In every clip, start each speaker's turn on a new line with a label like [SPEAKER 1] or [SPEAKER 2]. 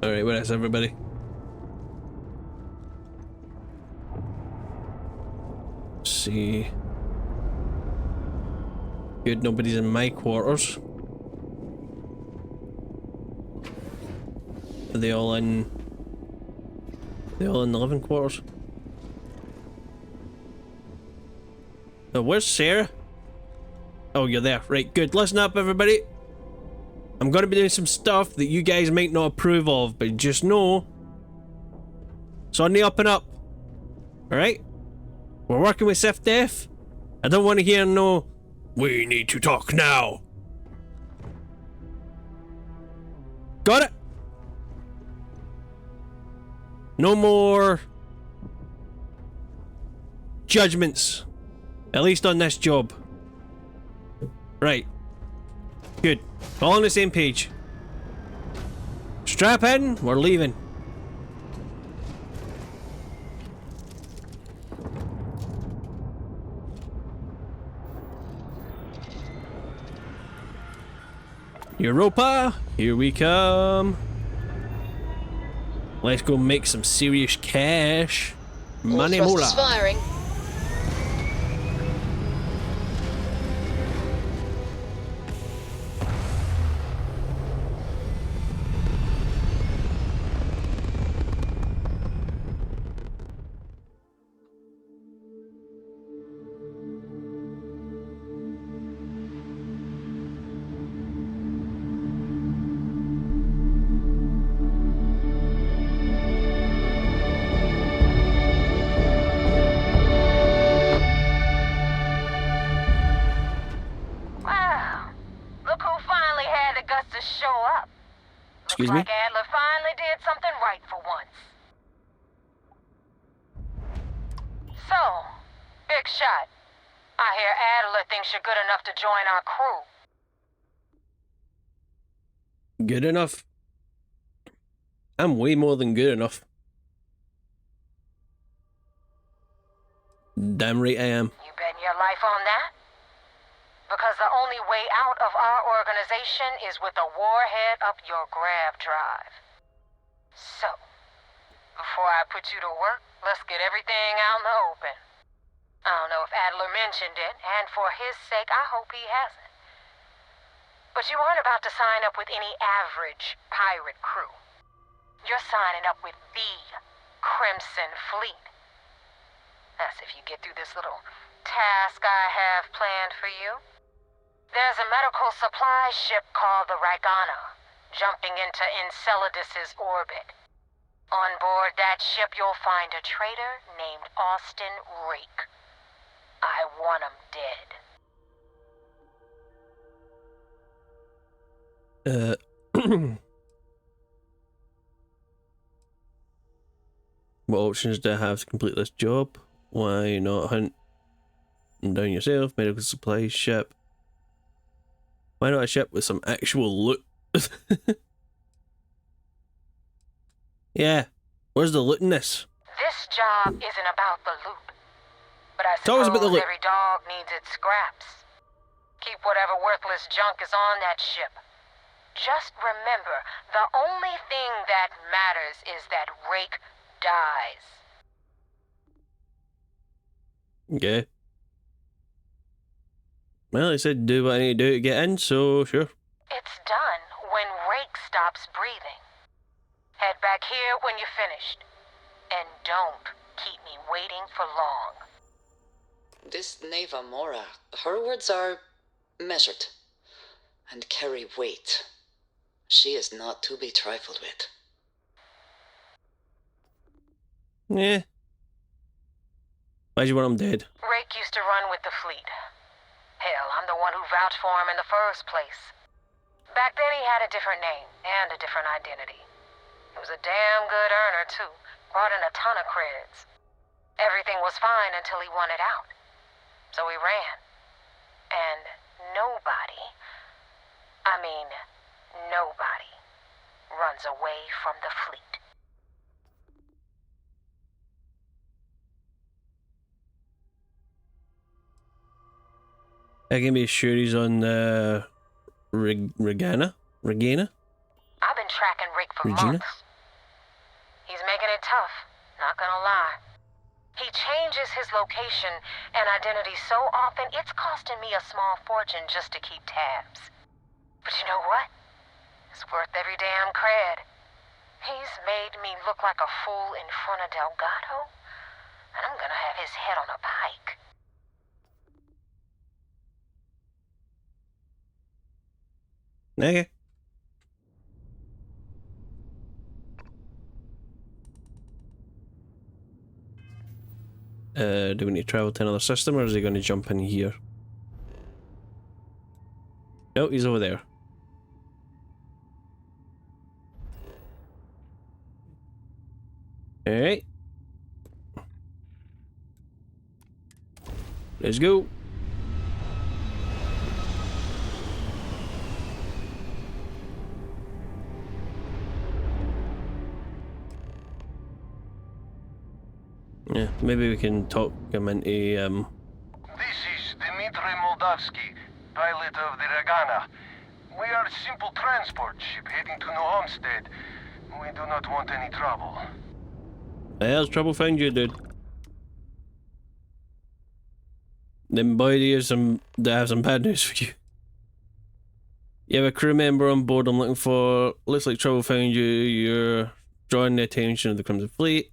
[SPEAKER 1] Alright, where is everybody? Let's see. Good, nobody's in my quarters. Are they all in... They all in the living quarters? Oh, where's Sarah? Oh, you're there. Right, good. Listen up, everybody. I'm gonna be doing some stuff that you guys might not approve of, but just know it's on the up and up. Alright? We're working with Sif Def. I don't want to hear no, we need to talk now. Got it? No more judgments. At least on this job. Right. Good. All on the same page. Strap in, we're leaving. Europa, here we come. Let's go make some serious cash. Money
[SPEAKER 2] All
[SPEAKER 1] moolah.
[SPEAKER 2] thrusters firing.
[SPEAKER 1] Excuse me?
[SPEAKER 3] Like Adler finally did something right for once. So, big shot. I hear Adler thinks you're good enough to join our crew.
[SPEAKER 1] Good enough? I'm way more than good enough. Damn right I am.
[SPEAKER 3] You betting your life on that? Because the only way out of our organization is with a warhead up your grav drive. So, before I put you to work, let's get everything out in the open. I don't know if Adler mentioned it, and for his sake, I hope he hasn't. But you aren't about to sign up with any average pirate crew. You're signing up with the Crimson Fleet. That's if you get through this little task I have planned for you. There's a medical supply ship called the Ragana, jumping into Enceladus's orbit. On board that ship, you'll find a traitor named Austin Rake. I want him dead.
[SPEAKER 1] What options do I have to complete this job? Why not hunt them down yourself? Medical supply ship. Why not a ship with some actual loot? Yeah, where's the loot in this?
[SPEAKER 3] This job isn't about the loot. But I
[SPEAKER 1] It's always about the
[SPEAKER 3] suppose
[SPEAKER 1] loot.
[SPEAKER 3] every dog needs its scraps. Keep whatever worthless junk is on that ship. Just remember, the only thing that matters is that Rake dies.
[SPEAKER 1] Okay. Well, I said do what I need to do to get in, so sure.
[SPEAKER 3] It's done when Rake stops breathing. Head back here when you're finished. And don't keep me waiting for long.
[SPEAKER 2] This Neva Mora, her words are measured and carry weight. She is not to be trifled with.
[SPEAKER 1] Yeah. Why do you want him dead?
[SPEAKER 3] Rake used to run with the fleet. Hell, I'm the one who vouched for him in the first place. Back then he had a different name and a different identity. He was a damn good earner, too. Brought in a ton of creds. Everything was fine until he wanted out. So he ran. And nobody, I mean, nobody, runs away from the fleet.
[SPEAKER 1] I can be sure he's on Ragana? Ragana?
[SPEAKER 3] I've been tracking Rick for
[SPEAKER 1] Regina?
[SPEAKER 3] months. He's making it tough, not gonna lie. He changes his location and identity so often, it's costing me a small fortune just to keep tabs. But you know what? It's worth every damn cred. He's made me look like a fool in front of Delgado, and I'm gonna have his head on a pike.
[SPEAKER 1] Okay. Do we need to travel to another system, or is he going to jump in here? No, he's over there. Alright. Let's go. Yeah, maybe we can talk him into,
[SPEAKER 4] This is Dmitry Moldavsky, pilot of the Ragana. We are a simple transport ship heading to New Homestead. We do not want any trouble.
[SPEAKER 1] There's trouble found you, dude. Then boy, they have some bad news for you. You have a crew member on board I'm looking for. Looks like trouble found you. You're drawing the attention of the Crimson Fleet.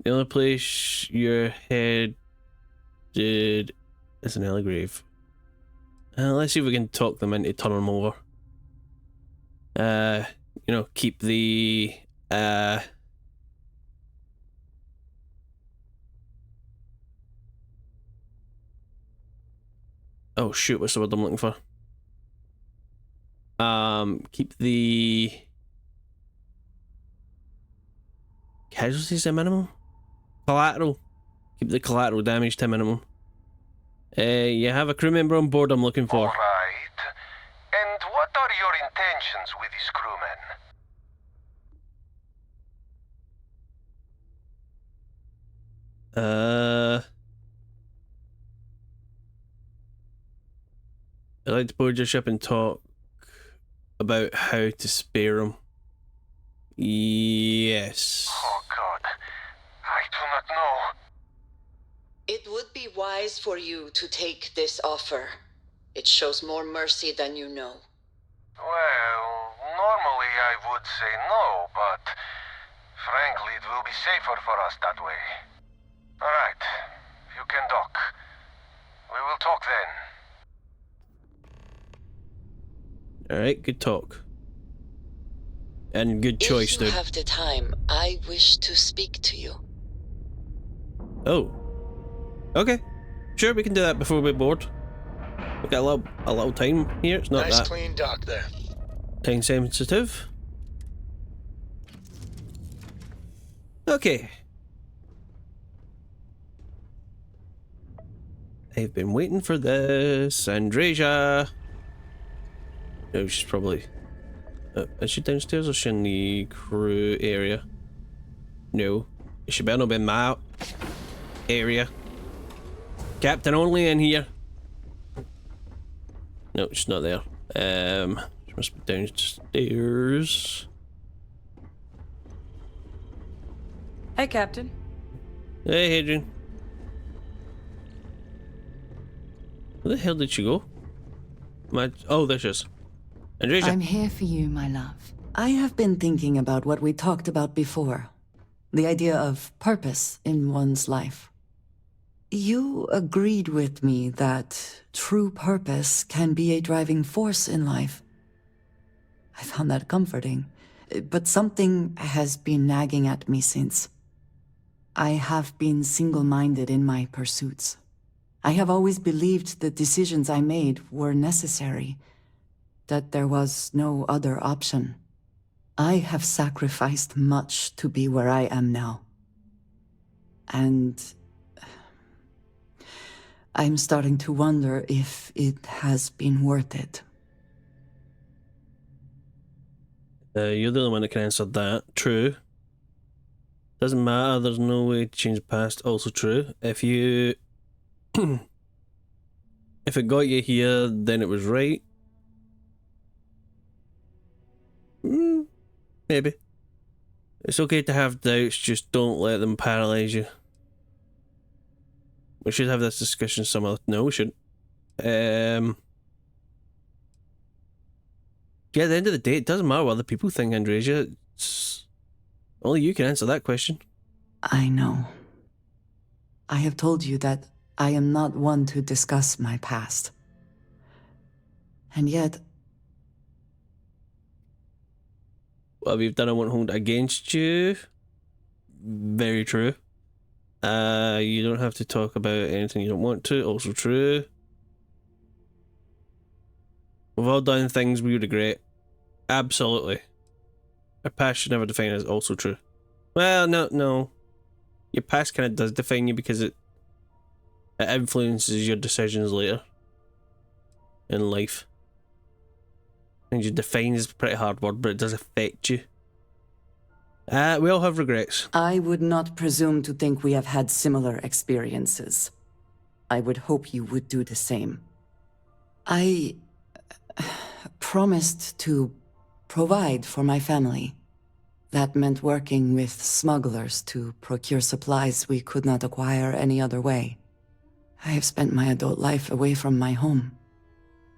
[SPEAKER 1] The only place you're headed is an early grave. Let's see if we can talk them into turning them over. You know, keep the oh shoot, what's the word I'm looking for? Keep the casualties to a minimum. Collateral. Keep the collateral damage to a minimum. You have a crew member on board I'm looking for.
[SPEAKER 4] All right. And what are your intentions with this crewman?
[SPEAKER 1] I'd like to board your ship and talk about how to spare him. Yes.
[SPEAKER 4] Oh God, I do not know.
[SPEAKER 2] It would be wise for you to take this offer. It shows more mercy than you know.
[SPEAKER 4] Well, normally I would say no, but frankly it will be safer for us that way. All right, you can dock. We will talk then.
[SPEAKER 1] Alright, good talk. And good choice,
[SPEAKER 2] if you
[SPEAKER 1] dude.
[SPEAKER 2] have the time, I wish to speak to you.
[SPEAKER 1] Oh. Okay. Sure, we can do that before we board. We've got a little time here. It's not
[SPEAKER 5] Nice
[SPEAKER 1] that
[SPEAKER 5] clean dock there.
[SPEAKER 1] time sensitive. Okay. I've been waiting for this. Andreja. No, she's probably... is she downstairs or is she in the crew area? No. She better not be in my area. Captain only in here. No, she's not there. She must be downstairs.
[SPEAKER 6] Hey, Captain.
[SPEAKER 1] Hey, Hadrian. Where the hell did she go? Oh, there she is. Andreja.
[SPEAKER 7] I'm here for you, my love. I have been thinking about what we talked about before. The idea of purpose in one's life. You agreed with me that true purpose can be a driving force in life. I found that comforting, but something has been nagging at me since. I have been single-minded in my pursuits. I have always believed the decisions I made were necessary, that there was no other option. I have sacrificed much to be where I am now. And I'm starting to wonder if it has been worth it.
[SPEAKER 1] You're the only one that can answer that. True. Doesn't matter, there's no way to change the past. Also true. If you... if it got you here, then it was right. Maybe. It's okay to have doubts, just don't let them paralyze you. We should have this discussion some other... No, we shouldn't. Yeah, at the end of the day, it doesn't matter what other people think, Andresia. It's... Only you can answer that question.
[SPEAKER 7] I know. I have told you that I am not one to discuss my past. And yet...
[SPEAKER 1] Well, we've done, I won't hold it against you. Very true. You don't have to talk about anything you don't want to. Also true. We've all done things we regret. Absolutely. Our past should never define us. Also true. Well, no. Your past kind of does define you because it influences your decisions later in life. And you define is a pretty hard word, but it does affect you. We all have regrets.
[SPEAKER 7] I would not presume to think we have had similar experiences. I would hope you would do the same. I promised to provide for my family. That meant working with smugglers to procure supplies we could not acquire any other way. I have spent my adult life away from my home,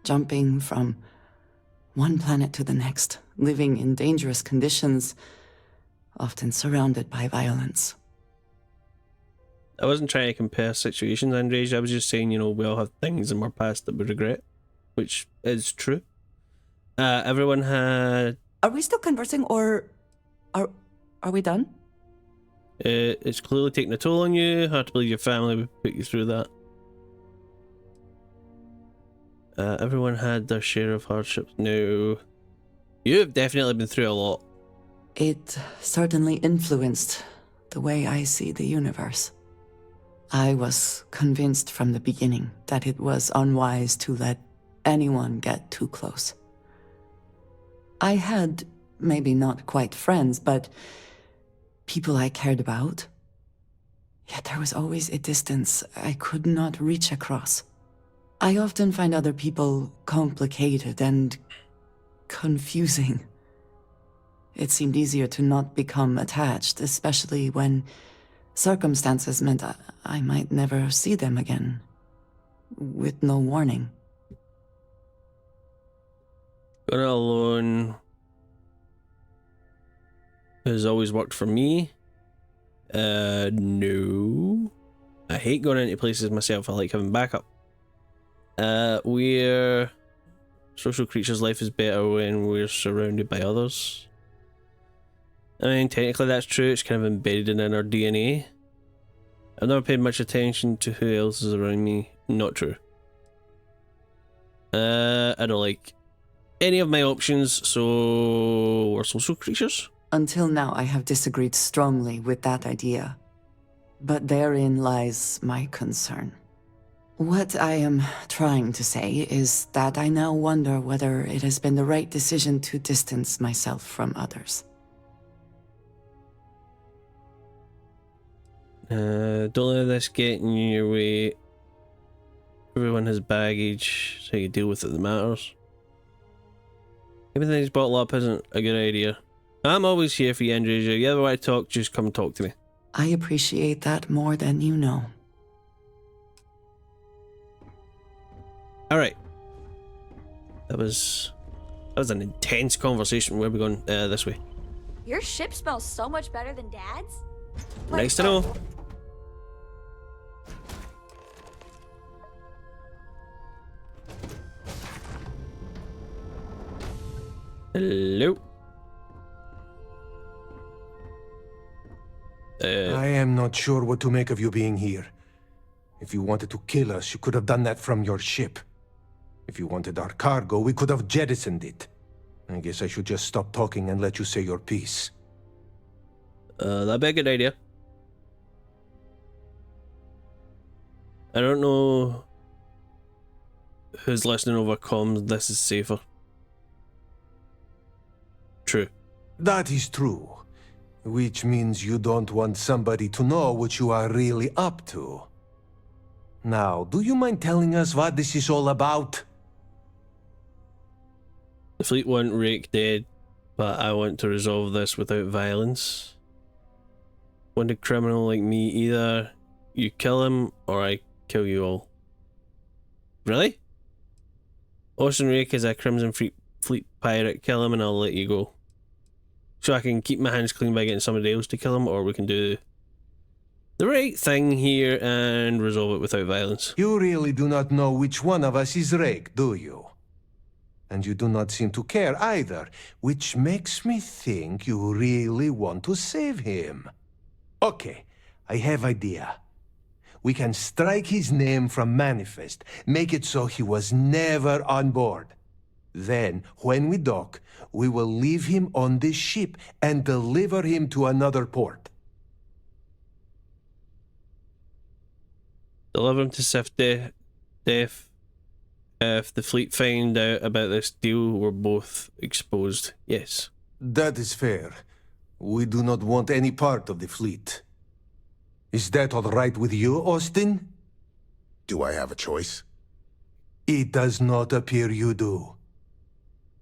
[SPEAKER 7] jumping from one planet to the next, living in dangerous conditions, often surrounded by violence.
[SPEAKER 1] I wasn't trying to compare situations, Andrej. I was just saying, you know, we all have things in our past that we regret, which is true. Everyone had...
[SPEAKER 7] Are we still conversing, or are we done?
[SPEAKER 1] It's clearly taking a toll on you. Hard to believe your family would put you through that. Everyone had their share of hardships. No. You have definitely been through a lot.
[SPEAKER 7] It certainly influenced the way I see the universe. I was convinced from the beginning that it was unwise to let anyone get too close. I had, maybe not quite friends, but people I cared about. Yet there was always a distance I could not reach across. I often find other people complicated and confusing. It seemed easier to not become attached, especially when circumstances meant I might never see them again, with no warning.
[SPEAKER 1] Going alone has always worked for me. No. I hate going into places myself. I like having backup. We're social creatures. Life is better when we're surrounded by others. I mean, technically that's true. It's kind of embedded in our DNA. I've never paid much attention to who else is around me. Not true. I don't like any of my options, so we're social creatures?
[SPEAKER 7] Until now, I have disagreed strongly with that idea. But therein lies my concern. What I am trying to say is that I now wonder whether it has been the right decision to distance myself from others.
[SPEAKER 1] Don't let this get in your way. Everyone has baggage, so you deal with it that matters. Keeping things bottled up isn't a good idea. I'm always here for you, Andresia. You ever want to talk, just come and talk to me.
[SPEAKER 7] I appreciate that more than you know.
[SPEAKER 1] Alright. That was an intense conversation. Where are we going this way?
[SPEAKER 5] Your ship smells so much better than Dad's.
[SPEAKER 1] Nice to know. Hello.
[SPEAKER 4] I am not sure what to make of you being here. If you wanted to kill us, you could have done that from your ship. If you wanted our cargo, we could have jettisoned it. I guess I should just stop talking and let you say your piece.
[SPEAKER 1] That'd be a good idea. I don't know who's listening over comms. This is safer. True.
[SPEAKER 4] That is true. Which means you don't want somebody to know what you are really up to. Now, do you mind telling us what this is all about?
[SPEAKER 1] The fleet want Rake dead. But I want to resolve this without violence. Wanted criminal like me, either you kill him or I kill you all. Really? Ocean Rake is a Crimson Fleet pirate. Kill him and I'll let you go. So I can keep my hands clean by getting somebody else to kill him, or we can do the right thing here and resolve it without violence.
[SPEAKER 8] You really do not know which one of us is Rake, do you? And you do not seem to care either, which makes me think you really want to save him. Okay, I have idea. We can strike his name from Manifest, make it so he was never on board. Then, when we dock, we will leave him on this ship and deliver him to another port.
[SPEAKER 1] Deliver him to swift death if the fleet find out about this deal. We're both exposed. Yes.
[SPEAKER 8] That is fair. We do not want any part of the fleet. Is that all right with you, Austin?
[SPEAKER 9] Do I have a choice?
[SPEAKER 8] It does not appear you do.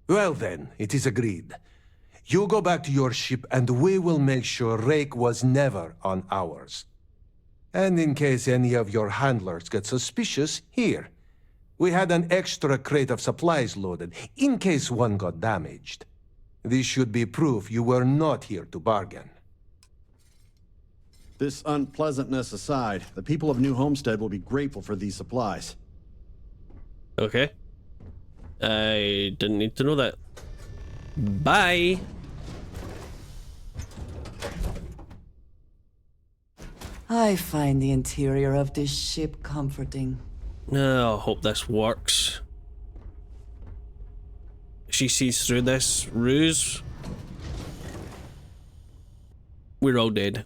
[SPEAKER 8] Well then, it is agreed. You go back to your ship and we will make sure Rake was never on ours. And in case any of your handlers get suspicious, here. We had an extra crate of supplies loaded, in case one got damaged. This should be proof you were not here to bargain.
[SPEAKER 10] This unpleasantness aside, the people of New Homestead will be grateful for these supplies.
[SPEAKER 1] Okay. I didn't need to know that. Bye.
[SPEAKER 7] I find the interior of this ship comforting.
[SPEAKER 1] Oh, I hope this works. She sees through this ruse. We're all dead.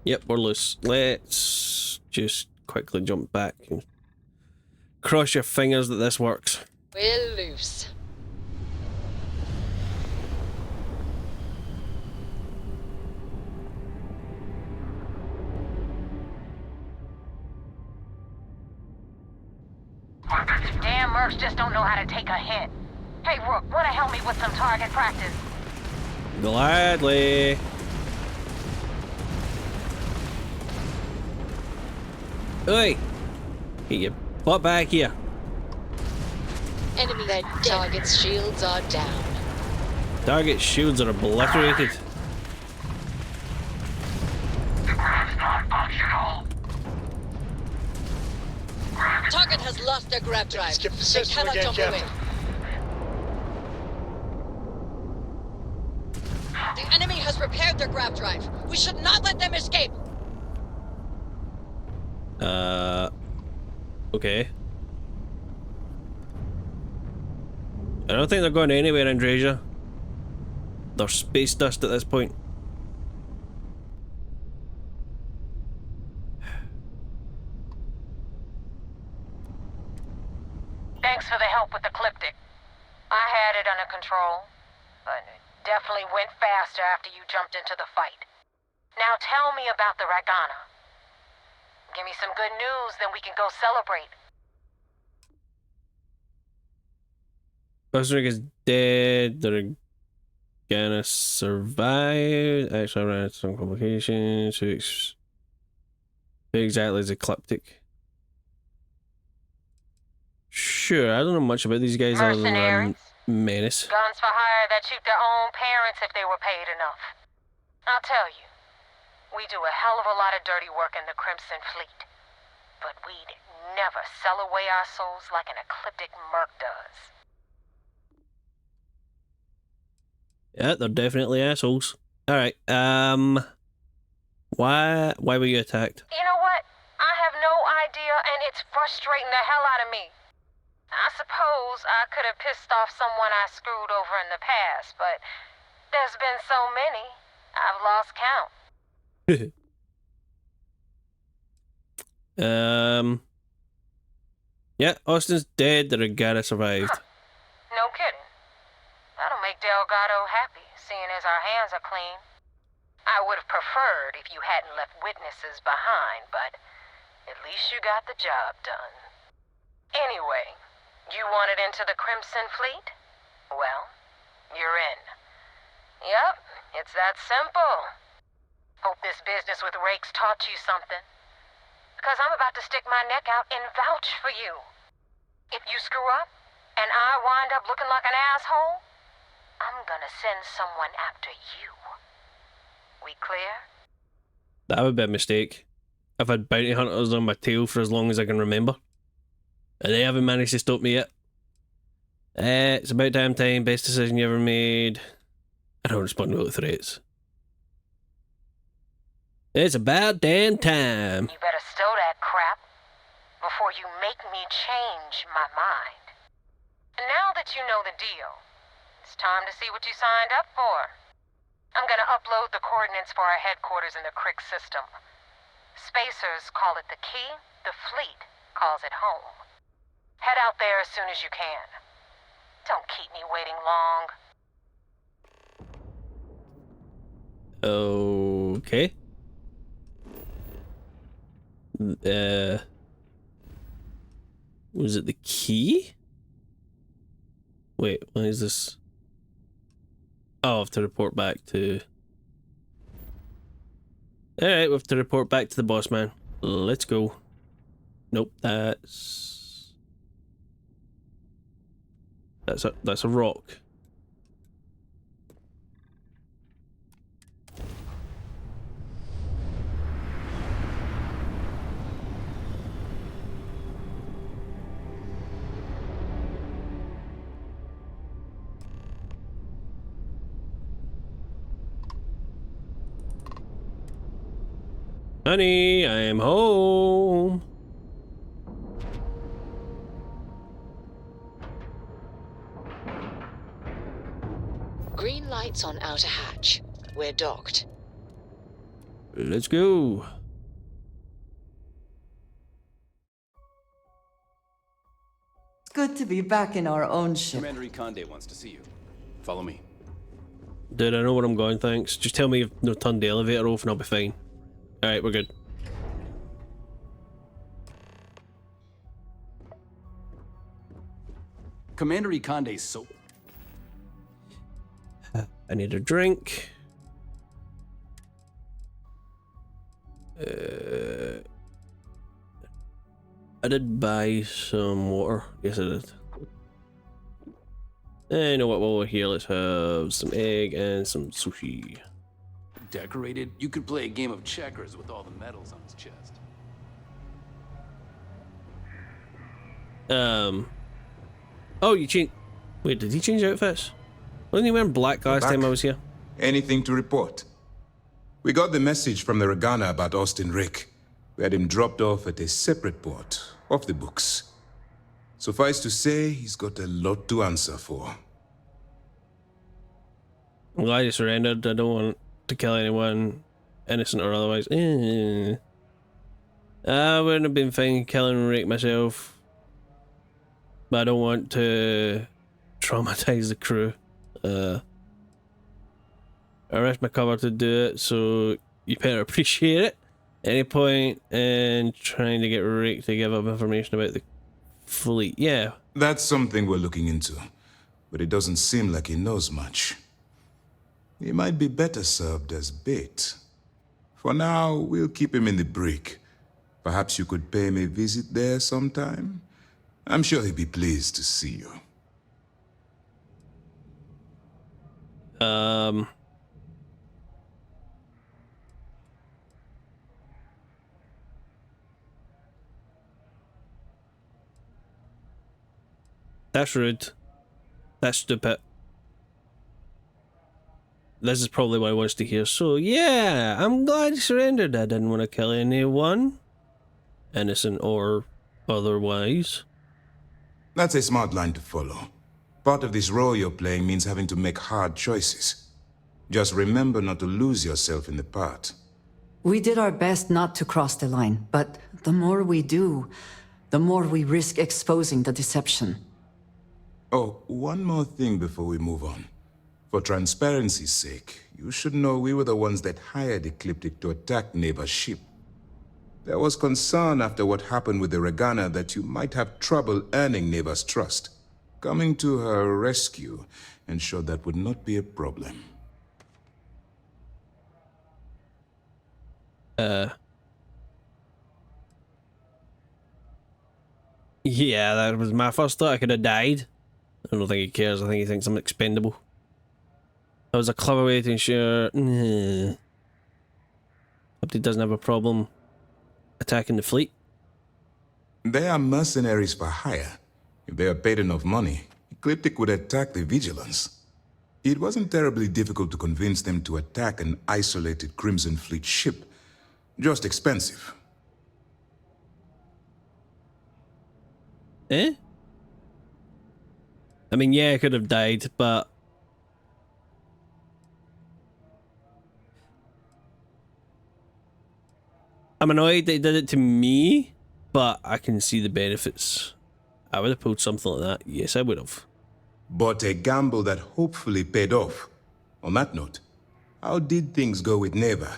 [SPEAKER 1] Yep, we're loose. Let's just quickly jump back and cross your fingers that this works.
[SPEAKER 2] We're loose.
[SPEAKER 3] Damn mercs just don't know how to take a hint. Hey, Rook, wanna help me with some target practice?
[SPEAKER 1] Gladly. Oi! Get your butt back here.
[SPEAKER 2] Enemy target's shields are down.
[SPEAKER 1] Target shields are obliterated.
[SPEAKER 2] Target has lost their grab drive.
[SPEAKER 4] Skip the
[SPEAKER 2] They
[SPEAKER 4] system
[SPEAKER 2] cannot
[SPEAKER 4] again,
[SPEAKER 2] jump away.
[SPEAKER 4] Captain.
[SPEAKER 2] The enemy has repaired their grab drive. We should not let them escape.
[SPEAKER 1] Okay. I don't think they're going anywhere, Andresia. They're space dust at this point.
[SPEAKER 3] Thanks for the help with the Ecliptic. I had it under control, but it definitely went faster after you jumped into the fight. Now tell me about the Ragana. Give me some good news, then we can go celebrate.
[SPEAKER 1] Buzzrick is dead. The Ragana survived. Actually, ran into some complications. Who exactly is Ecliptic? Sure, I don't know much about these guys other than
[SPEAKER 3] Mercenaries.
[SPEAKER 1] menace.
[SPEAKER 3] Guns for hire that shoot their own parents if they were paid enough. I'll tell you, we do a hell of a lot of dirty work in the Crimson Fleet. But we'd never sell away our souls like an Ecliptic merc does.
[SPEAKER 1] Yeah, they're definitely assholes. Alright, why were you attacked?
[SPEAKER 3] You know what? I have no idea, and it's frustrating the hell out of me. I suppose I could have pissed off someone I screwed over in the past, but there's been so many, I've lost count.
[SPEAKER 1] Yeah, Austin's dead, the Ragana survived.
[SPEAKER 3] make Delgado happy, seeing as our hands are clean. I would have preferred if you hadn't left witnesses behind, but at least you got the job done. Anyway, you wanted into the Crimson Fleet? Well, you're in. Yup, it's that simple. Hope this business with Rakes taught you something. Because I'm about to stick my neck out and vouch for you. If you screw up, and I wind up looking like an asshole, I'm gonna send someone after you. We clear?
[SPEAKER 1] That would be a mistake. I've had bounty hunters on my tail for as long as I can remember. And they haven't managed to stop me yet. It's about damn time. Best decision you ever made. I don't respond well to threats. It's about damn time.
[SPEAKER 3] You better stow that crap before you make me change my mind. Now that you know the deal, it's time to see what you signed up for. I'm gonna upload the coordinates for our headquarters in the Crick system. Spacers call it the key, the fleet calls it home. Head out there as soon as you can. Don't keep me waiting long.
[SPEAKER 1] Okay. Was it the key? Wait, why is this? Oh, I have to report back to... Alright, we have to report back to the boss man. Let's go. Nope, that's a rock. Honey, I am home.
[SPEAKER 2] Green lights on outer hatch. We're docked.
[SPEAKER 1] Let's go.
[SPEAKER 7] It's good to be back in our own ship.
[SPEAKER 11] Commander Conde wants to see you. Follow me.
[SPEAKER 1] Dude, I know where I'm going, thanks. Just tell me if no turned the elevator off and I'll be fine. Alright, we're good.
[SPEAKER 11] Commander Conde's so...
[SPEAKER 1] I need a drink. I did buy some water. Yes, I did. You know what, while we're here, let's have some egg and some sushi.
[SPEAKER 11] Decorated? You could play a game of checkers with all the medals on his chest.
[SPEAKER 1] Oh, you changed... Wait, did he change outfits? Wasn't he wearing black last time I was here?
[SPEAKER 12] Anything to report? We got the message from the Ragana about Austin Rick. We had him dropped off at a separate port, off the books. Suffice to say, he's got a lot to answer for.
[SPEAKER 1] I'm glad he surrendered. I don't want to kill anyone, innocent or otherwise. I wouldn't have been fine killing Rick myself, but I don't want to traumatize the crew. I risked my cover to do it, so you better appreciate it. Any point in trying to get Rick to give up information about the fleet? Yeah.
[SPEAKER 12] That's something we're looking into, but it doesn't seem like he knows much. He might be better served as bait. For now, we'll keep him in the brick. Perhaps you could pay him a visit there sometime? I'm sure he'd be pleased to see you.
[SPEAKER 1] That's rude. That's stupid. This is probably what he wants to hear. So yeah, I'm glad he surrendered. I didn't want to kill anyone, innocent or otherwise.
[SPEAKER 12] That's a smart line to follow. Part of this role you're playing means having to make hard choices. Just remember not to lose yourself in the part.
[SPEAKER 7] We did our best not to cross the line, but the more we do, the more we risk exposing the deception.
[SPEAKER 12] Oh, one more thing before we move on. For transparency's sake, you should know we were the ones that hired Ecliptic to attack Neva's ship. There was concern after what happened with the Ragana that you might have trouble earning Neva's trust. Coming to her rescue ensured that would not be a problem.
[SPEAKER 1] Yeah, that was my first thought. I could have died. I don't think he cares. I think he thinks I'm expendable. That was a clever way to ensure... Hope he doesn't have a problem attacking the fleet.
[SPEAKER 12] They are mercenaries for hire. If they are paid enough money, Ecliptic would attack the Vigilance. It wasn't terribly difficult to convince them to attack an isolated Crimson Fleet ship. Just expensive.
[SPEAKER 1] Eh? I mean, yeah, I could have died, but... I'm annoyed they did it to me, but I can see the benefits. I would have pulled something like that. Yes, I would have.
[SPEAKER 12] But a gamble that hopefully paid off. On that note, how did things go with Neva?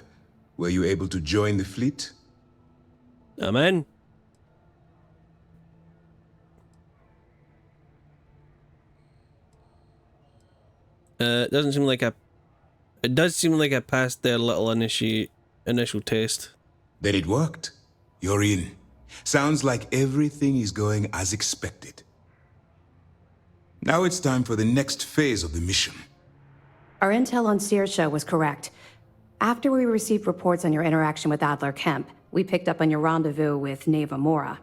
[SPEAKER 12] Were you able to join the fleet?
[SPEAKER 1] I'm in. It doesn't seem like it does seem like I passed their little initial test.
[SPEAKER 12] Then it worked. You're in. Sounds like everything is going as expected. Now it's time for the next phase of the mission.
[SPEAKER 13] Our intel on Saoirse was correct. After we received reports on your interaction with Adler Kemp, we picked up on your rendezvous with Neva Mora.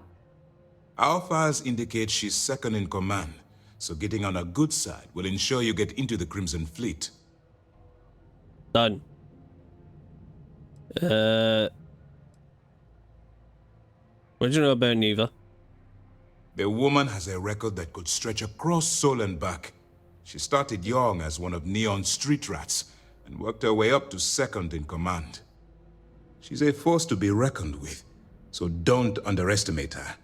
[SPEAKER 12] Our files indicate she's second in command, so getting on her good side will ensure you get into the Crimson Fleet.
[SPEAKER 1] Done. What do you know about Neva?
[SPEAKER 12] The woman has a record that could stretch across Sol and back. She started young as one of Neon's street rats, and worked her way up to second in command. She's a force to be reckoned with, so don't underestimate her.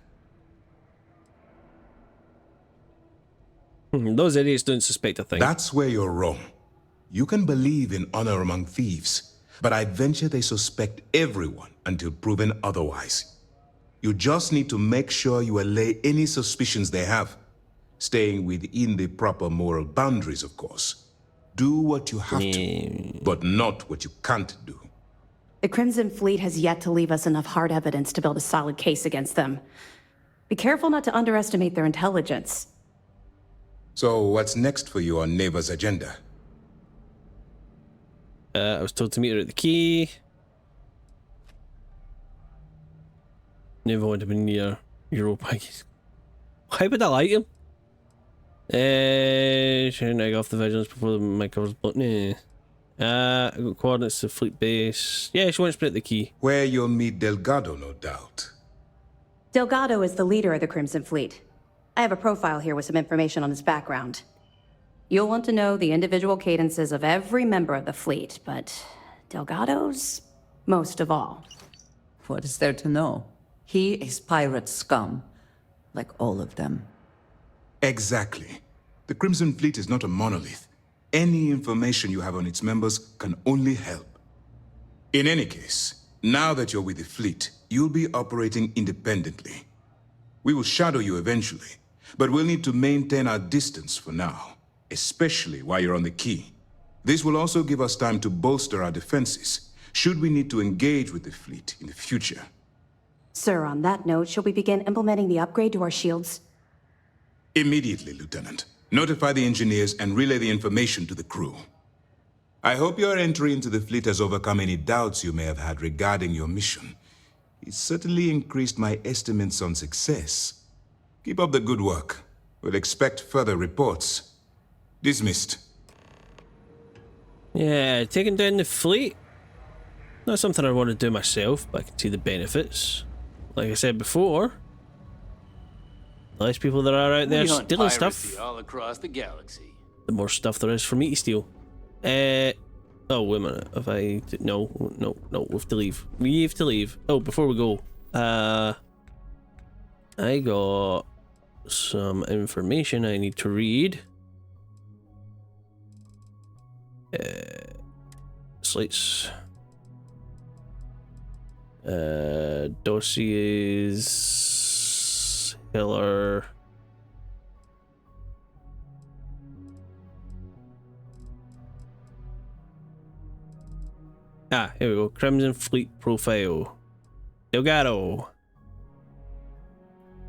[SPEAKER 1] Those idiots don't suspect a thing.
[SPEAKER 12] That's where you're wrong. You can believe in honor among thieves, but I'd venture they suspect everyone until proven otherwise. You just need to make sure you allay any suspicions they have, staying within the proper moral boundaries, of course. Do what you have to, but not what you can't do.
[SPEAKER 13] The Crimson Fleet has yet to leave us enough hard evidence to build a solid case against them. Be careful not to underestimate their intelligence.
[SPEAKER 12] So what's next for you on Neva's agenda?
[SPEAKER 1] I was told to meet her at the key. Never want to be near Europa. Why would I like him? Shouldn't I go off the Vigilance before my cover's blocked? Nah. I got coordinates to fleet base. Yeah, she wants to be at the key.
[SPEAKER 12] Where you'll meet Delgado, no doubt.
[SPEAKER 13] Delgado is the leader of the Crimson Fleet. I have a profile here with some information on his background. You'll want to know the individual cadences of every member of the fleet, but Delgado's most of all.
[SPEAKER 7] What is there to know? He is pirate scum, like all of them.
[SPEAKER 12] Exactly. The Crimson Fleet is not a monolith. Any information you have on its members can only help. In any case, now that you're with the fleet, you'll be operating independently. We will shadow you eventually, but we'll need to maintain our distance for now, especially while you're on the key. This will also give us time to bolster our defenses, should we need to engage with the fleet in the future.
[SPEAKER 13] Sir, on that note, shall we begin implementing the upgrade to our shields?
[SPEAKER 12] Immediately, Lieutenant. Notify the engineers and relay the information to the crew. I hope your entry into the fleet has overcome any doubts you may have had regarding your mission. It certainly increased my estimates on success. Keep up the good work. We'll expect further reports. Dismissed.
[SPEAKER 1] Yeah, taking down the fleet. Not something I want to do myself, but I can see the benefits. Like I said before, the less people there are out there stealing stuff,
[SPEAKER 11] all across the galaxy.
[SPEAKER 1] the more stuff there is for me to steal. Oh, wait a minute. If I... No, we have to leave. We have to leave. Oh, before we go, I got some information I need to read. Slates. Dossiers. Hiller. Ah, here we go. Crimson Fleet profile. Delgado.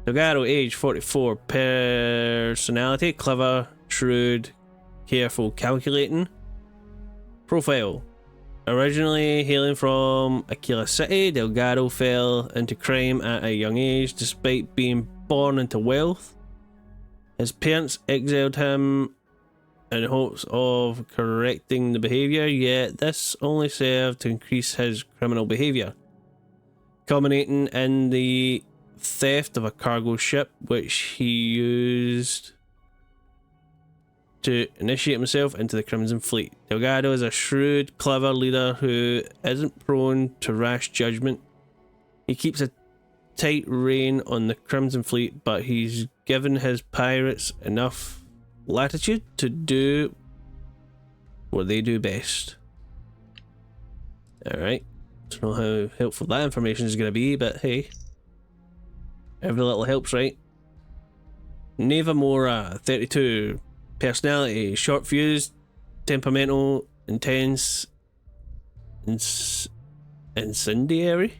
[SPEAKER 1] Delgado, age 44. Personality, clever, shrewd, careful, calculating. Profile. Originally hailing from Aquila City, Delgado fell into crime at a young age despite being born into wealth. His parents exiled him in hopes of correcting the behaviour, yet this only served to increase his criminal behaviour, culminating in the theft of a cargo ship which he used to initiate himself into the Crimson Fleet. Delgado is a shrewd, clever leader who isn't prone to rash judgment. He keeps a tight rein on the Crimson Fleet, but he's given his pirates enough latitude to do what they do best. Alright. Don't know how helpful that information is going to be, but hey. Every little helps, right? Neva Mora, 32. Personality, short fused, temperamental, intense, incendiary.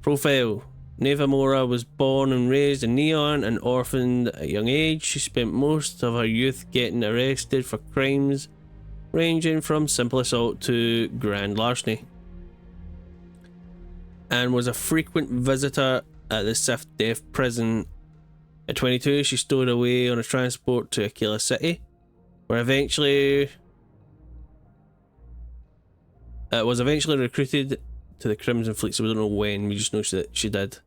[SPEAKER 1] Profile. Neva Mora was born and raised in Neon and orphaned at a young age. She spent most of her youth getting arrested for crimes ranging from simple assault to grand larceny, and was a frequent visitor at the Sith Death prison. At 22, she stowed away on a transport to Aquila City, where eventually was eventually recruited to the Crimson Fleet, so we don't know when, we just know that she did.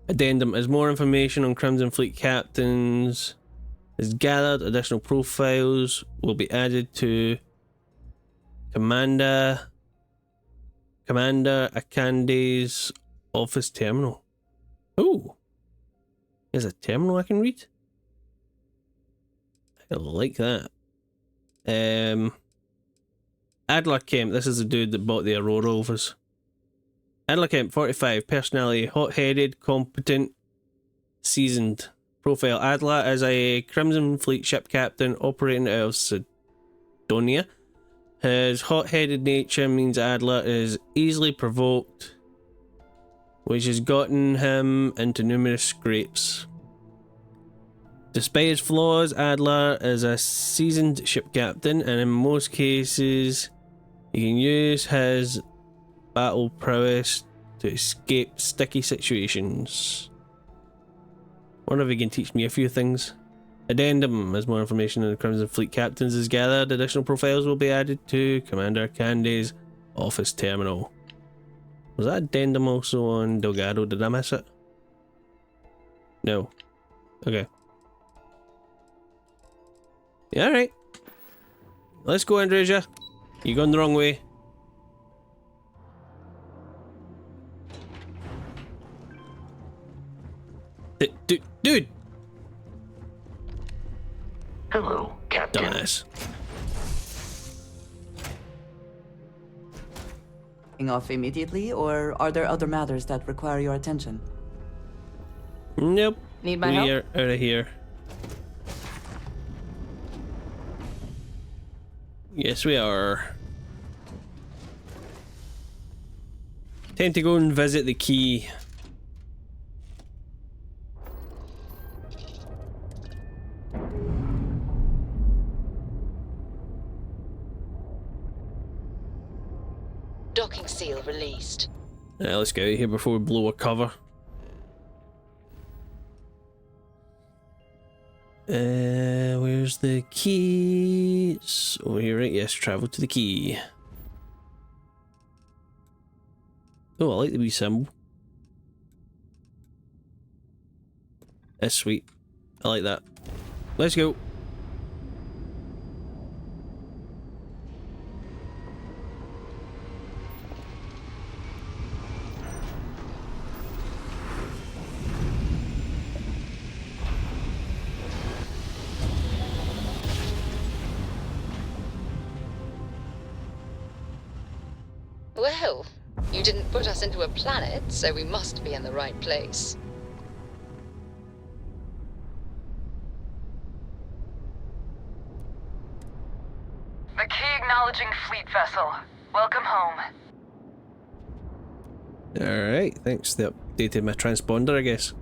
[SPEAKER 1] Addendum. As more information on Crimson Fleet captains is gathered, additional profiles will be added to Commander Akande's office terminal. Ooh. There's a terminal I can read? I like that. Adler Kemp. This is the dude that bought the Aurora office. Adler Kemp, 45. Personality, hot-headed, competent, seasoned. Profile. Adler is a Crimson Fleet ship captain operating out of Sidonia. His hot-headed nature means Adler is easily provoked, which has gotten him into numerous scrapes. Despite his flaws, Adler is a seasoned ship captain, and in most cases, he can use his battle prowess to escape sticky situations. Wonder if he can teach me a few things. Addendum. As more information on the Crimson Fleet captains is gathered, additional profiles will be added to Commander Candy's office terminal. Was that addendum also on Delgado? Did I miss it? No. Okay. Yeah, alright. Let's go, Andreja. You're going the wrong way. Dude!
[SPEAKER 14] Hello, Captain.
[SPEAKER 1] Dumbass.
[SPEAKER 7] Off immediately, or are there other matters that require your attention?
[SPEAKER 1] Nope.
[SPEAKER 6] Need my help?
[SPEAKER 1] We are out of here. Yes, we are. Time to go and visit the key.
[SPEAKER 2] Docking seal released.
[SPEAKER 1] Let's get out of here before we blow a cover. Where's the key? It's over here, right? Yes, travel to the key. Oh, I like the wee symbol. That's sweet. I like that. Let's go.
[SPEAKER 2] Well, you didn't put us into a planet, so we must be in the right place.
[SPEAKER 3] The key acknowledging fleet vessel. Welcome home.
[SPEAKER 1] Alright, thanks. They updated my transponder, I guess.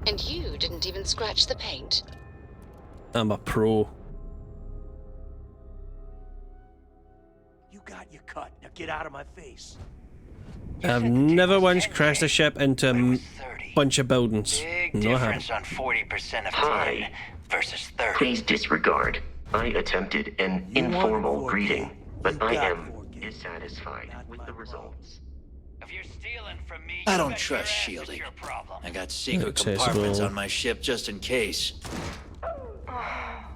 [SPEAKER 2] And you didn't even scratch the paint.
[SPEAKER 1] I'm a pro.
[SPEAKER 15] You got your cut. Now get out of my face.
[SPEAKER 1] I've never once crashed a ship into a bunch of buildings.
[SPEAKER 15] Big
[SPEAKER 1] No, I
[SPEAKER 15] difference on 40% of 10
[SPEAKER 14] Hi.
[SPEAKER 15] versus 30.
[SPEAKER 14] Please disregard. I attempted an informal greeting, but I am dissatisfied with the results.
[SPEAKER 15] If you're stealing from me,
[SPEAKER 16] I don't trust shielding. I got secret
[SPEAKER 1] Accessible.
[SPEAKER 16] compartments on my ship just in case.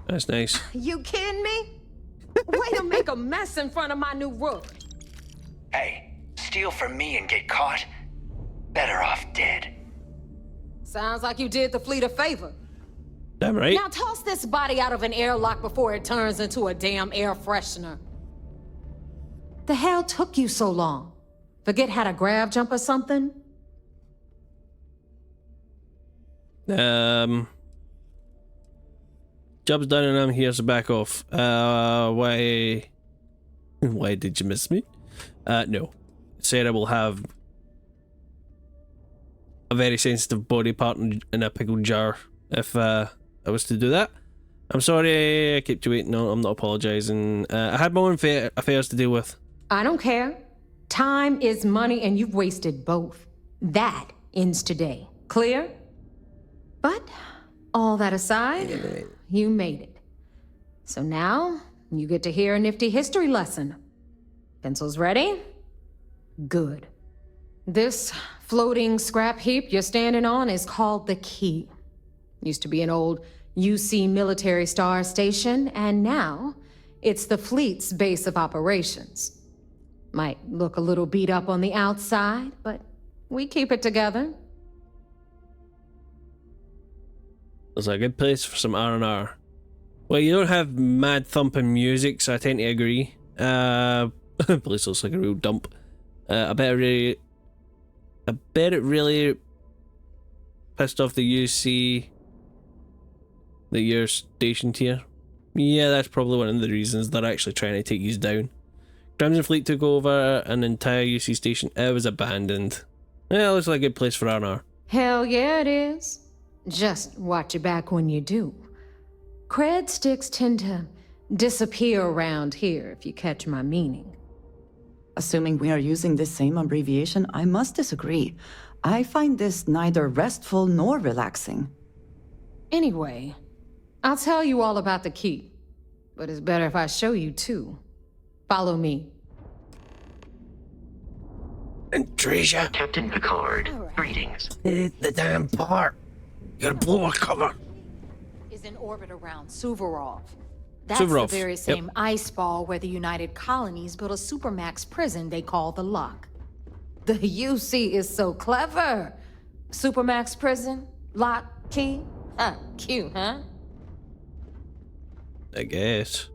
[SPEAKER 1] That's nice.
[SPEAKER 6] You kidding me? Way to make a mess in front of my new roof.
[SPEAKER 15] Hey, steal from me and get caught? Better off dead.
[SPEAKER 6] Sounds like you did the fleet a favor.
[SPEAKER 1] Damn right.
[SPEAKER 6] Now toss this body out of an airlock before it turns into a damn air freshener. The hell took you so long? Forget how to grav jump or something?
[SPEAKER 1] Job's done and I'm here, so back off. Why did you miss me? No. Sarah will have a very sensitive body part in a pickled jar if I was to do that. I'm sorry I kept you waiting. No, I'm not apologizing. I had my own affairs to deal with.
[SPEAKER 6] I don't care. Time is money and you've wasted both. That ends today. Clear? But all that aside, you made it. So now you get to hear a nifty history lesson. Pencils ready? Good. This floating scrap heap you're standing on is called the Key. Used to be an old UC military star station, and now it's the fleet's base of operations. Might look a little beat up on the outside, but we keep it together.
[SPEAKER 1] It's a good place for some R&R. Well, you don't have mad thumping music, so I tend to agree. Place looks like a real dump. I bet it really pissed off the UC that you're stationed here. Yeah, that's probably one of the reasons they're actually trying to take you down. Crimson Fleet took over an entire UC station. It was abandoned. Yeah, it looks like a good place for R&R.
[SPEAKER 6] Hell yeah, it is. Just watch your back when you do. Cred sticks tend to disappear around here, if you catch my meaning.
[SPEAKER 7] Assuming we are using the same abbreviation, I must disagree. I find this neither restful nor relaxing.
[SPEAKER 6] Anyway, I'll tell you all about the Key. But it's better if I show you too. Follow me.
[SPEAKER 1] And Treasure.
[SPEAKER 14] Captain Picard, greetings.
[SPEAKER 1] Hit the damn part. You gotta blow a cover.
[SPEAKER 17] Is in orbit around Suvorov. That's
[SPEAKER 1] Suvorov,
[SPEAKER 17] the very same ice ball where the United Colonies built a supermax prison they call the Lock.
[SPEAKER 6] The UC is so clever. Supermax prison, lock, key. Cute, huh?
[SPEAKER 1] I guess.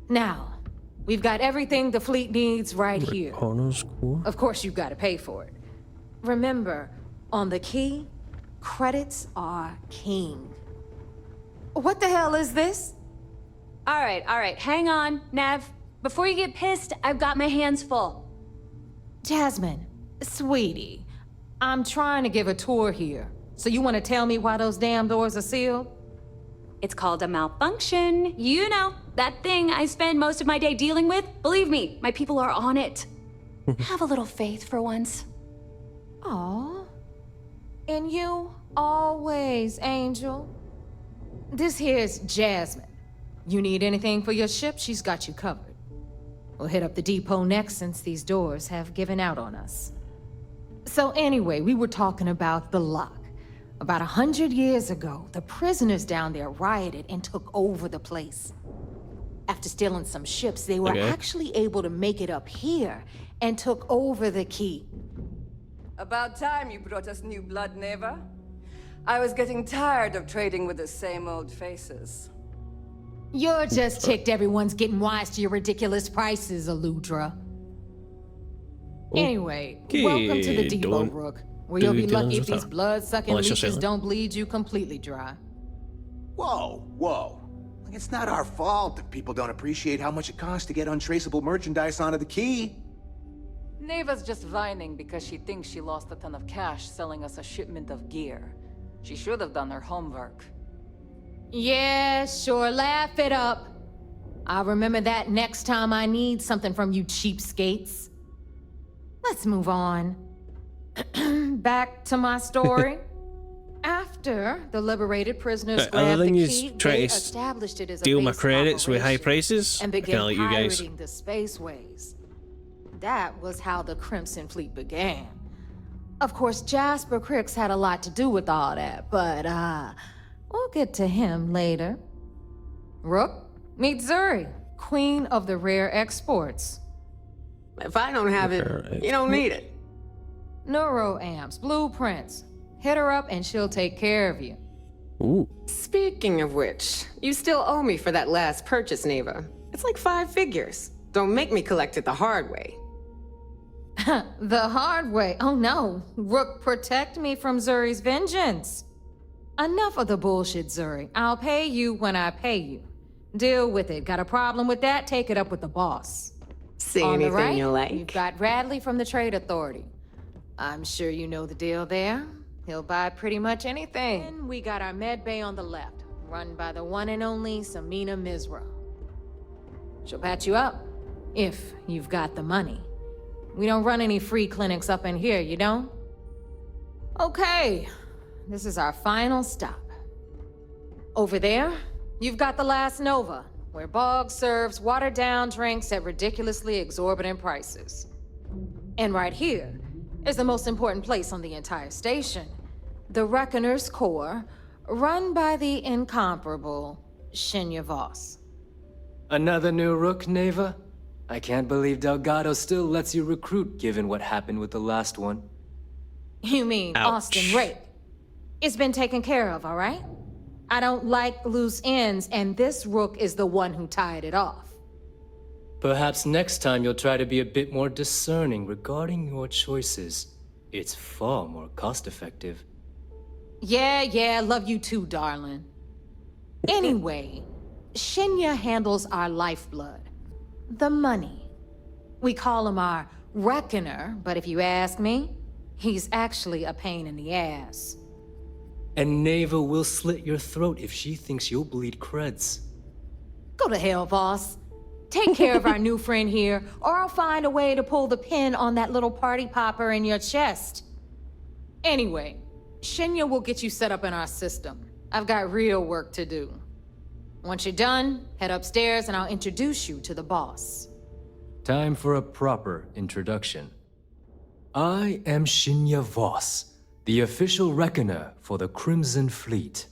[SPEAKER 6] Now, we've got everything the fleet needs right here.
[SPEAKER 1] Honors Corps?
[SPEAKER 6] Of course, you've got to pay for it. Remember, on the Key, credits are king. What the hell is this?
[SPEAKER 18] All right, hang on, Nev. Before you get pissed, I've got my hands full.
[SPEAKER 6] Jasmine, sweetie, I'm trying to give a tour here. So you want to tell me why those damn doors are sealed?
[SPEAKER 18] It's called a malfunction. You know, that thing I spend most of my day dealing with. Believe me, my people are on it. Have a little faith for once.
[SPEAKER 6] Aw. And you always, Angel. This here's Jasmine. You need anything for your ship, she's got you covered. We'll hit up the depot next since these doors have given out on us.
[SPEAKER 17] So anyway, we were talking about the lock. About 100 years ago, the prisoners down there rioted and took over the place. After stealing some ships, they were actually able to make it up here and took over the key.
[SPEAKER 19] About time you brought us new blood, Neva. I was getting tired of trading with the same old faces.
[SPEAKER 17] You're just ticked everyone's getting wise to your ridiculous prices, Aludra. Anyway, welcome to the depot, Rook, where you'll be lucky if these blood-sucking leeches don't bleed you completely dry.
[SPEAKER 15] Whoa, whoa. It's not our fault if people don't appreciate how much it costs to get untraceable merchandise onto the key.
[SPEAKER 20] Neva's just whining because she thinks she lost a ton of cash selling us a shipment of gear. She should have done her homework.
[SPEAKER 17] Yeah, sure, laugh it up. I'll remember that next time I need something from you cheapskates. Let's move on. Back to my story. After the liberated prisoners grabbed the key, they established it as a
[SPEAKER 1] deal my
[SPEAKER 17] base
[SPEAKER 1] credits with high
[SPEAKER 17] operation
[SPEAKER 1] prices.
[SPEAKER 17] and
[SPEAKER 1] I
[SPEAKER 17] began
[SPEAKER 1] kinda like you guys.
[SPEAKER 17] pirating the spaceways. That was how the Crimson Fleet began. Of course, Jasper Cricks had a lot to do with all that, but we'll get to him later. Rook, meet Zuri, queen of the rare exports.
[SPEAKER 21] If I don't have it, you don't need it.
[SPEAKER 17] Neuroamps, blueprints. Hit her up and she'll take care of you.
[SPEAKER 1] Ooh.
[SPEAKER 21] Speaking of which, you still owe me for that last purchase, Neva. It's like 5 figures. Don't make me collect it the hard way.
[SPEAKER 17] The hard way? Oh no. Rook, protect me from Zuri's vengeance. Enough of the bullshit, Zuri. I'll pay you when I pay you. Deal with it. Got a problem with that? Take it up with the boss.
[SPEAKER 21] See
[SPEAKER 17] On
[SPEAKER 21] anything
[SPEAKER 17] the right,
[SPEAKER 21] you like?
[SPEAKER 17] You've got Radley from the Trade Authority. I'm sure you know the deal there. He'll buy pretty much anything. And we got our med bay on the left, run by the one and only Samina Mizra. She'll patch you up, if you've got the money. We don't run any free clinics up in here, you don't? Okay, this is our final stop. Over there, you've got the Last Nova, where Bog serves watered-down drinks at ridiculously exorbitant prices. And right here is the most important place on the entire station, the Reckoner's Core, run by the incomparable Shinya Voss.
[SPEAKER 22] Another new Rook, Neva? I can't believe Delgado still lets you recruit given what happened with the last one.
[SPEAKER 17] You mean Austin Rake? It's been taken care of, all right? I don't like loose ends, and this Rook is the one who tied it off.
[SPEAKER 22] Perhaps next time you'll try to be a bit more discerning regarding your choices. It's far more cost-effective.
[SPEAKER 17] Yeah, love you too, darling. Anyway, Shinya handles our lifeblood. The money. We call him our Reckoner, but if you ask me, he's actually a pain in the ass.
[SPEAKER 22] And Neva will slit your throat if she thinks you'll bleed creds.
[SPEAKER 17] Go to hell, boss. Take care of our new friend here, or I'll find a way to pull the pin on that little party popper in your chest. Anyway, Shinya will get you set up in our system. I've got real work to do. Once you're done, head upstairs and I'll introduce you to the boss.
[SPEAKER 22] Time for a proper introduction. I am Shinya Voss, the official reckoner for the Crimson Fleet.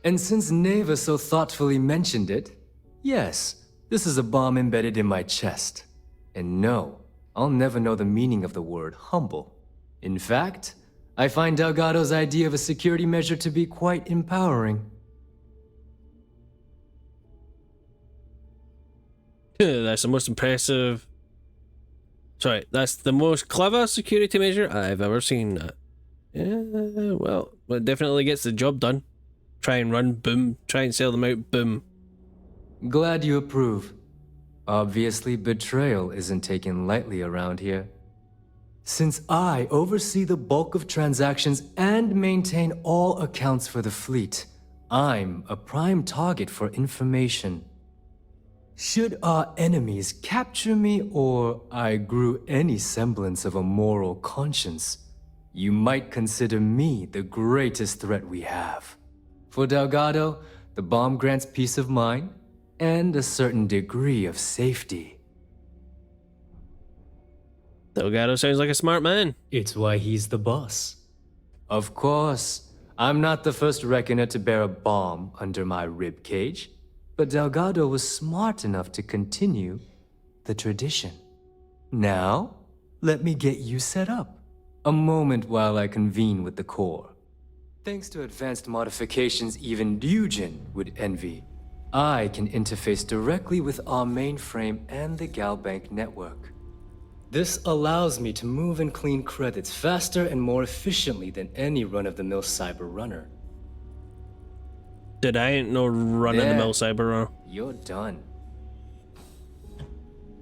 [SPEAKER 22] And since Neva so thoughtfully mentioned it, yes, this is a bomb embedded in my chest. And no, I'll never know the meaning of the word humble. In fact, I find Delgado's idea of a security measure to be quite empowering.
[SPEAKER 1] That's the most impressive... Sorry, that's the most clever security measure I've ever seen. Yeah, well, it definitely gets the job done. Try and run, boom. Try and sell them out, boom.
[SPEAKER 22] Glad you approve. Obviously, betrayal isn't taken lightly around here. Since I oversee the bulk of transactions and maintain all accounts for the fleet, I'm a prime target for information. Should our enemies capture me or I grew any semblance of a moral conscience, you might consider me the greatest threat we have. For Delgado, the bomb grants peace of mind and a certain degree of safety.
[SPEAKER 1] Delgado sounds like a smart man.
[SPEAKER 22] It's why he's the boss. Of course, I'm not the first reckoner to bear a bomb under my rib cage, but Delgado was smart enough to continue the tradition. Now, let me get you set up. A moment while I convene with the core. Thanks to advanced modifications even Ryujin would envy, I can interface directly with our mainframe and the Galbank network. This allows me to move and clean credits faster and more efficiently than any run-of-the-mill cyber runner.
[SPEAKER 1] Dude, I ain't no run-of-the-mill cyber runner.
[SPEAKER 22] You're done.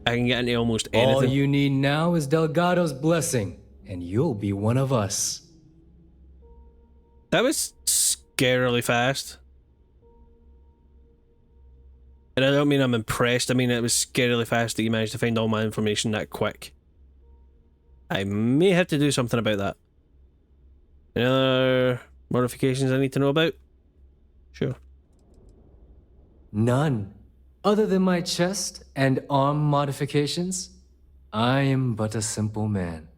[SPEAKER 1] I can get into almost anything.
[SPEAKER 22] All you need now is Delgado's blessing, and you'll be one of us.
[SPEAKER 1] That was scarily fast. And I don't mean I'm impressed, I mean it was scarily fast that you managed to find all my information that quick. I may have to do something about that. Any other modifications I need to know about? Sure.
[SPEAKER 22] None. Other than my chest and arm modifications, I am but a simple man.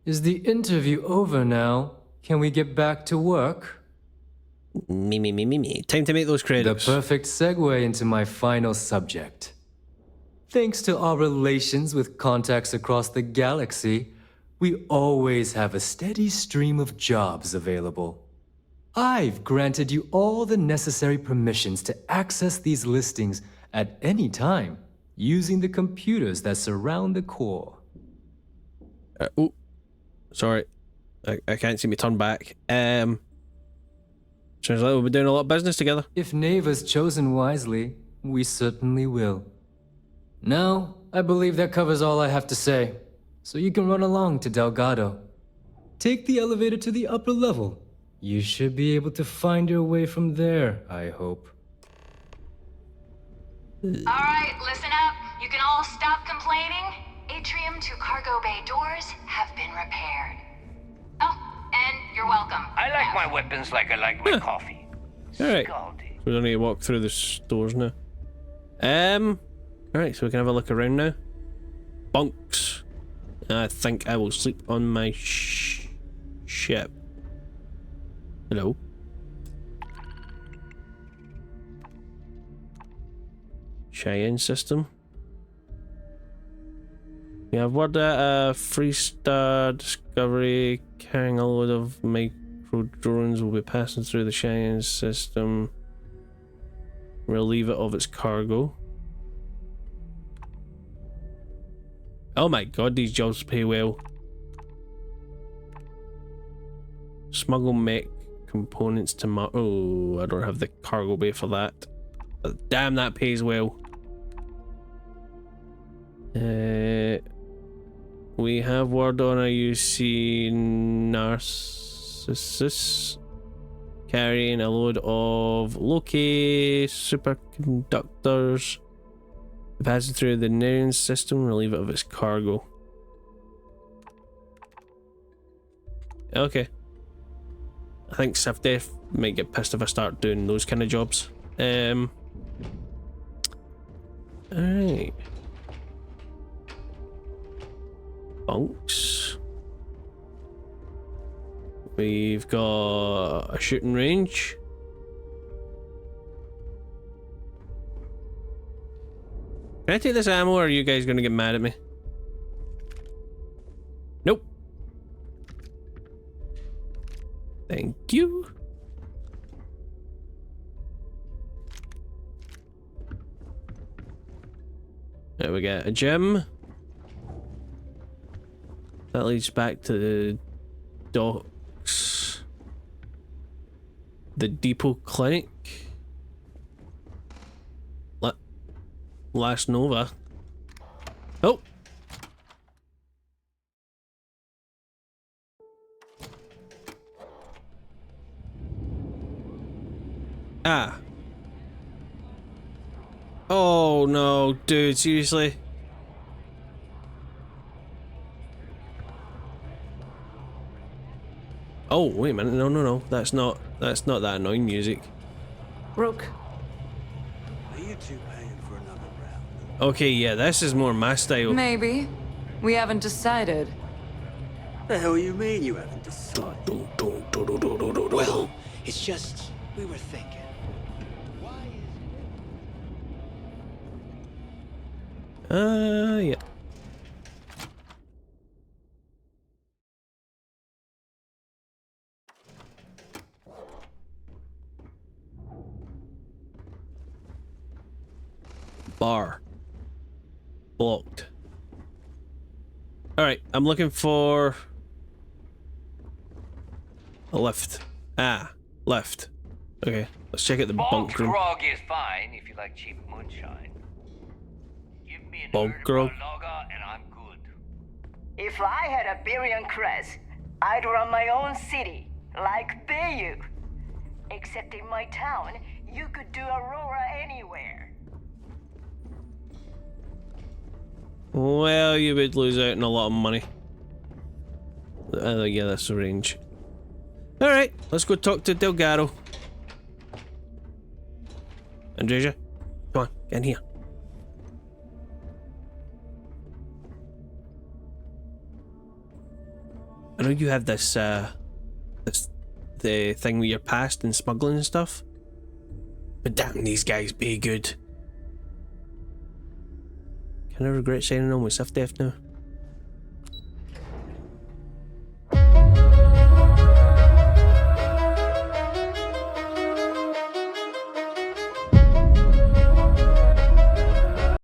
[SPEAKER 22] Is the interview over now? Can we get back to work?
[SPEAKER 1] Me. Time to make those credits.
[SPEAKER 22] The perfect segue into my final subject. Thanks to our relations with contacts across the galaxy, we always have a steady stream of jobs available. I've granted you all the necessary permissions to access these listings at any time, using the computers that surround the core.
[SPEAKER 1] Oh, sorry. I can't see me turn back. Sounds like we'll be doing a lot of business together.
[SPEAKER 22] If Neva's chosen wisely, we certainly will. Now, I believe that covers all I have to say, so you can run along to Delgado. Take the elevator to the upper level. You should be able to find your way from there, I hope.
[SPEAKER 18] Alright, listen up. You can all stop complaining. Atrium to cargo bay doors have been repaired. Oh, and you're welcome.
[SPEAKER 5] I like my weapons like I like my coffee.
[SPEAKER 1] Alright. We don't need to walk through the stores now. Alright, so we can have a look around now. Bunks. I think I will sleep on my ship. Hello. Cheyenne system. We have word that a Freestar Discovery carrying a load of micro drones will be passing through the Cheyenne system. Relieve it of its cargo. Oh my god, these jobs pay well. Smuggle mech components to oh, I don't have the cargo bay for that. But damn, that pays well. We have word on a UC Narcissus carrying a load of low-K superconductors. Passing through the Narian system, relieve it of its cargo. Okay. I think SIFDEF might get pissed if I start doing those kind of jobs. Alright. Bunks. We've got a shooting range. Can I take this ammo, or are you guys gonna get mad at me? Nope. Thank you. There we go, a gym. That leads back to the docks. The depot clinic. Last Nova. Oh! Ah. Oh no, dude, seriously? Oh, wait a minute, no. That's not that annoying music.
[SPEAKER 19] Rook.
[SPEAKER 1] Okay, yeah, this is more my style.
[SPEAKER 19] Maybe.
[SPEAKER 20] We haven't decided.
[SPEAKER 8] The hell you mean you haven't decided?
[SPEAKER 16] Well, it's just, we were thinking.
[SPEAKER 1] Yeah. Bar. Blocked. Alright, I'm looking for a lift. Ah, left. Okay, let's check out the bunk room.
[SPEAKER 5] grog is fine if you like cheap moonshine. Give me an
[SPEAKER 1] Bunk grog.
[SPEAKER 5] lager and I'm good.
[SPEAKER 9] If I had a billion creds, I'd run my own city, like Bayou. Except in my town, you could do Aurora anywhere.
[SPEAKER 1] Well, you would lose out on a lot of money. Yeah, that's the range. Alright, let's go talk to Delgado. Andreja, come on, get in here. I know you have this, the thing with your past and smuggling and stuff. But damn, these guys be good. Can I regret signing on with Sif Def now?